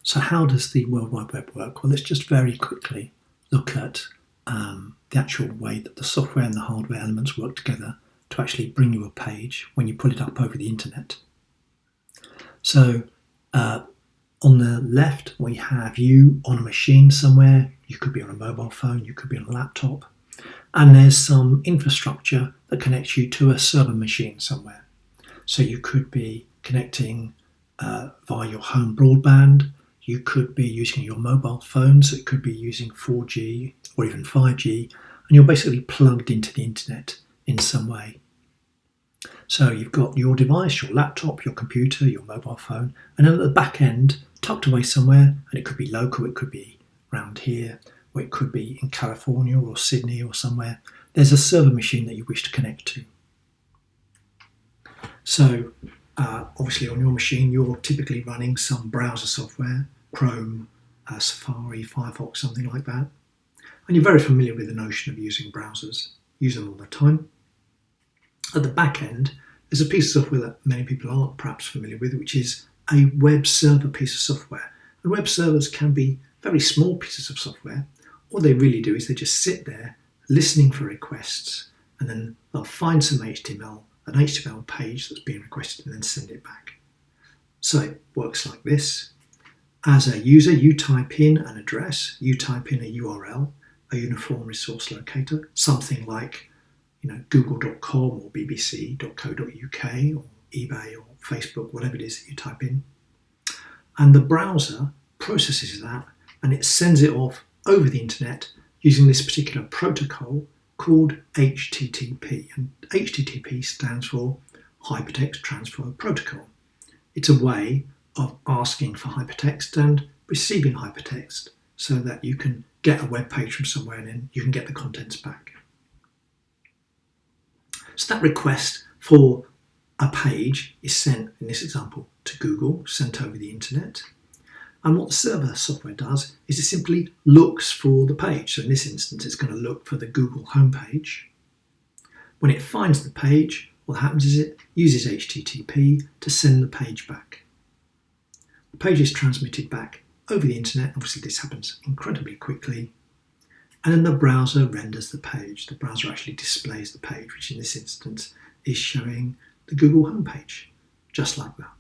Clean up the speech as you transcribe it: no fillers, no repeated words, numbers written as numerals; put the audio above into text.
So how does the World Wide Web work? Well, let's just very quickly look at the actual way that the software and the hardware elements work together to actually bring you a page when you pull it up over the internet. So on the left, we have you on a machine somewhere. You could be on a mobile phone, you could be on a laptop, and there's some infrastructure that connects you to a server machine somewhere. So you could be connecting via your home broadband, you could be using your mobile phone, so it could be using 4G or even 5G, and you're basically plugged into the internet in some way. So you've got your device, your laptop, your computer, your mobile phone, and then at the back end, tucked away somewhere, and it could be local, it could be around here, or it could be in California or Sydney or somewhere, there's a server machine that you wish to connect to. So obviously on your machine, you're typically running some browser software, Chrome, Safari, Firefox, something like that. And you're very familiar with the notion of using browsers, use them all the time. At the back end, there's a piece of software that many people aren't perhaps familiar with, which is a web server piece of software. And web servers can be very small pieces of software. What they really do is they just sit there listening for requests, and then they'll find some HTML, an HTML page that's being requested, and then send it back. So it works like this. As a user, you type in an address, you type in a URL, a uniform resource locator, something like google.com or bbc.co.uk or eBay or Facebook, whatever it is that you type in. And the browser processes that and it sends it off over the internet using this particular protocol called HTTP. And HTTP stands for Hypertext Transfer Protocol. It's a way of asking for hypertext and receiving hypertext so that you can get a web page from somewhere and then you can get the contents back. So that request for a page is sent, in this example, to Google, sent over the internet. And what the server software does is it simply looks for the page. So in this instance, it's going to look for the Google homepage. When it finds the page, what happens is it uses HTTP to send the page back. The page is transmitted back over the internet. Obviously, this happens incredibly quickly. And then the browser renders the page. The browser actually displays the page, which in this instance is showing the Google homepage, just like that.